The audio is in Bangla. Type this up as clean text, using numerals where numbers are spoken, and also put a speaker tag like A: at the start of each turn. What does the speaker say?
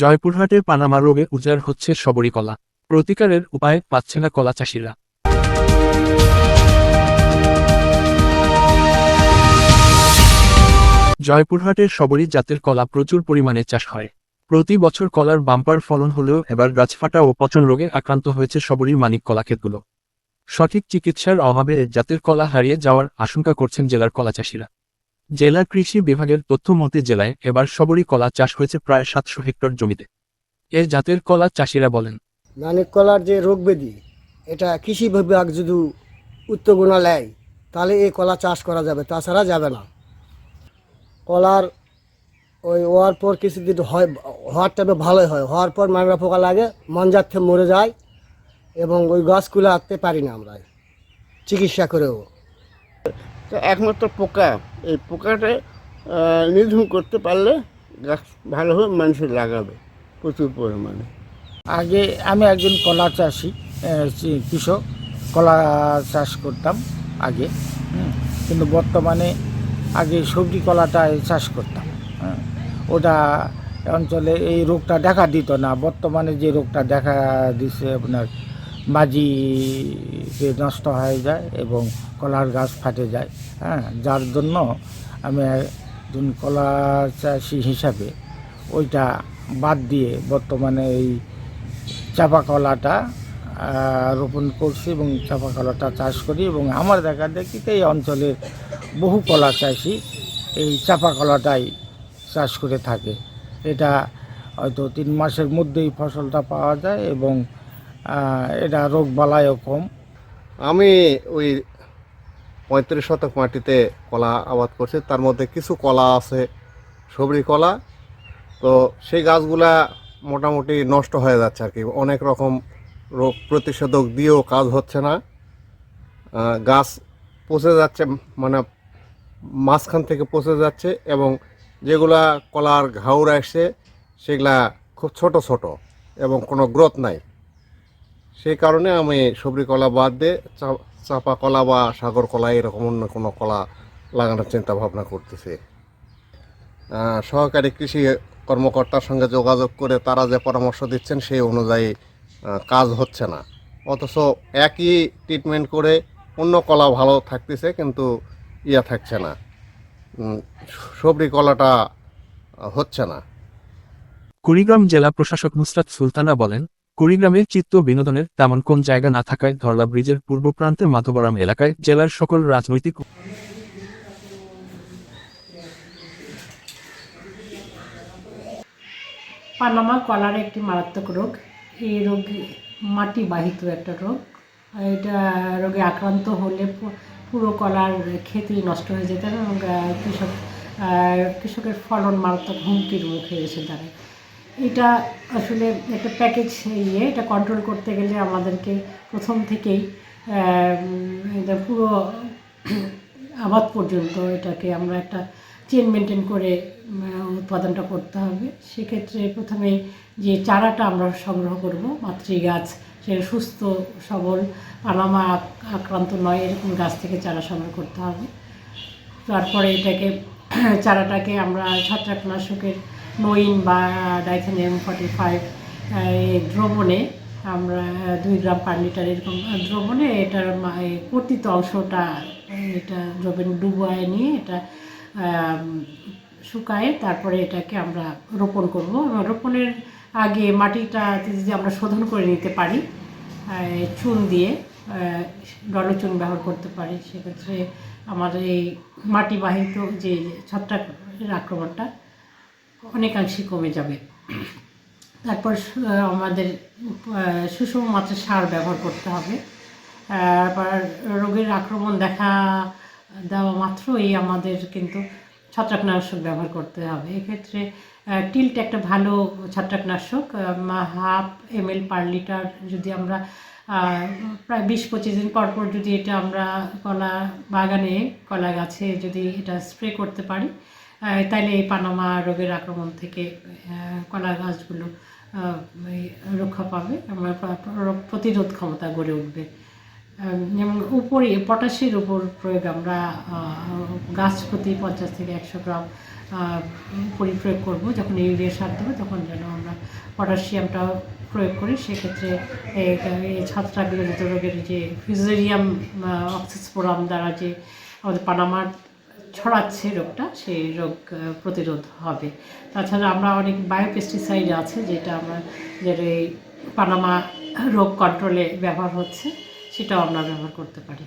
A: জয়পুরহাটের পানামা রোগে উজাড় হচ্ছে সবরি কলা। প্রতিকারের উপায় পাচ্ছে না কলা চাষিরা। জয়পুরহাটের সবরি জাতের কলা প্রচুর পরিমাণে চাষ হয়। প্রতি বছর কলার বাম্পার ফলন হলেও এবার গাছফাটা ও পচন রোগে আক্রান্ত হয়েছে সবরির মানিক কলা ক্ষেতগুলো। সঠিক চিকিৎসার অভাবে এ জাতের কলা হারিয়ে যাওয়ার আশঙ্কা করছেন জেলার কলা চাষিরা। জেলা কৃষি বিভাগের তথ্য মতে জেলায় এবার সবরি কলা চাষ হয়েছে প্রায় 700 হেক্টর জমিতে। এ জাতের কলা চাষিরা বলেন,
B: মানিক কলার যে রোগ ব্যাধি, এটা কৃষি বিভাগ যদি উত্তরগুণা নেয় তাহলে এই কলা চাষ করা যাবে, তাছাড়া যাবে না। কলার ওই হওয়ার পর কিছুদিন হয়, হওয়ার টাইমে ভালোই হয়, হওয়ার পর ম্যাংরা পোকা লাগে, মঞ্জার থেকে মরে যায় এবং ওই গাছগুলো আনতে পারি না আমরা চিকিৎসা করেও।
C: তো একমাত্র পোকা, এই পোকাটা নিধন করতে পারলে গাছ ভালোভাবে মানুষের লাগাবে প্রচুর পরিমাণে।
D: আগে আমি একজন কলা চাষি, কৃষক, কলা চাষ করতাম আগে। কিন্তু বর্তমানে আগে সবজি কলাটাই চাষ করতাম। ওটা অঞ্চলে এই রোগটা দেখা দিত না। বর্তমানে যে রোগটা দেখা দিচ্ছে, আপনার মাঝি নষ্ট হয়ে যায় এবং কলার গাছ ফাটে যায়। যার জন্য আমি একজন কলা চাষি হিসাবে ওইটা বাদ দিয়ে বর্তমানে এই চাপা কলাটা রোপণ করছি এবং চাপা কলাটা চাষ করি। এবং আমার দেখা দেখিতে এই অঞ্চলের বহু কলা চাষি এই চাপা কলাটাই চাষ করে থাকে। এটা হয়তো 3 মাসের মধ্যেই ফসলটা পাওয়া যায় এবং এটা রোগ বালাইও কম।
E: আমি ওই 35 শতক মাটিতে কলা আবাদ করছি। তার মধ্যে কিছু কলা আছে সবরি কলা, তো সেই গাছগুলা মোটামুটি নষ্ট হয়ে যাচ্ছে আর কি। অনেক রকম রোগ প্রতিষেধক দিয়েও কাজ হচ্ছে না, গাছ পচে যাচ্ছে, মানে মাঝখান থেকে পচে যাচ্ছে এবং যেগুলা কলার ঘাউর আসছে সেগুলা খুব ছোট ছোট এবং কোনো গ্রোথ নাই। সেই কারণে আমি সবরি কলা বাদ দিয়ে চাপা কলা বা সাগর কলা এরকম অন্য কোনো কলা লাগানোর চিন্তা ভাবনা করতেছি। সহকারী কৃষি কর্মকর্তার সঙ্গে যোগাযোগ করে তারা যে পরামর্শ দিচ্ছেন সেই অনুযায়ী কাজ হচ্ছে না, অথচ একই ট্রিটমেন্ট করে অন্য কলা ভালো থাকতেছে কিন্তু থাকছে না, সবরি কলাটা হচ্ছে না।
A: কুড়িগ্রাম জেলা প্রশাসক নুসরাত সুলতানা বলেন, কুড়িগ্রামের চিত্ত বিনোদনের তেমন কোন জায়গা না থাকায় ধরলা ব্রিজের পূর্ব প্রান্তে মাধবরাম এলাকায় জেলার সকল রাজনৈতিক
F: পানামা কলার একটি মারাত্মক রোগ। এই রোগ মাটি বাহিত একটা রোগ। এটা রোগে আক্রান্ত হলে পুরো কলার ক্ষেতই নষ্ট হয়ে যেত এবং কৃষকের ফলন মারাত্মক হুমকির মুখে এসে দাঁড়ায়। এটা আসলে একটা প্যাকেজ এটা কন্ট্রোল করতে গেলে আমাদেরকে প্রথম থেকেই এটা পুরো আবাদ পর্যন্ত এটাকে আমরা একটা চেন মেনটেন করে উৎপাদনটা করতে হবে। সেক্ষেত্রে প্রথমে যে চারাটা আমরা সংগ্রহ করব, মাতৃ গাছ, সে সুস্থ সবল পানামা আক্রান্ত নয় এরকম গাছ থেকে চারা সংগ্রহ করতে হবে। তারপরে এটাকে চারাটাকে আমরা ছত্রাকনাশকের নোইন বা ডাইথেনিয়াম 45 দ্রবণে আমরা 2 গ্রাম পার লিটার এরকম দ্রবণে এটার কর্তিত অংশটা এটা দ্রবণে ডুবায় নিয়ে এটা শুকায়ে তারপরে এটাকে আমরা রোপণ করব। রোপণের আগে মাটিটা যদি আমরা শোধন করে নিতে পারি, চুন দিয়ে ডলচুন ব্যবহার করতে পারি, সেক্ষেত্রে আমাদের এই মাটিবাহিত যে ছত্রাকের আক্রমণটা অনেকাংশে কমে যাবে। তারপর আমাদের সুষম মাত্রার সার ব্যবহার করতে হবে। আবার রোগের আক্রমণ দেখা দেওয়া মাত্রই আমাদের কিন্তু ছত্রাকনাশক ব্যবহার করতে হবে। এক্ষেত্রে টিল্ট একটা ভালো ছত্রাকনাশক, 1/2 ml পার লিটার যদি আমরা প্রায় 20-25 দিন পর পর যদি এটা আমরা কলা বাগানে কলা গাছে যদি এটা স্প্রে করতে পারি, তাহলে এই পানামা রোগের আক্রমণ থেকে কলা গাছগুলো রক্ষা পাবে, রোগ প্রতিরোধ ক্ষমতা গড়ে উঠবে। যেমন উপরে পটাশের উপর প্রয়োগ আমরা গাছ প্রতি 50 থেকে 100 গ্রাম পরিপ্রয়োগ করব, যখন ইউরিয়া সার দেবো তখন যেন আমরা পটাশিয়ামটা প্রয়োগ করি। সেক্ষেত্রে এই ছত্রাক বিরোধিত রোগের যে ফিউজেরিয়াম অক্সিস্পোরাম দ্বারা যে আমাদের পানামার ছড়াচ্ছে রোগটা, সেই রোগ প্রতিরোধ হবে। তাছাড়া আমরা অনেক বায়োপেস্টিসাইড আছে যেটা এই পানামা রোগ কন্ট্রোলে ব্যবহার হচ্ছে, সেটাও আমরা ব্যবহার করতে পারি।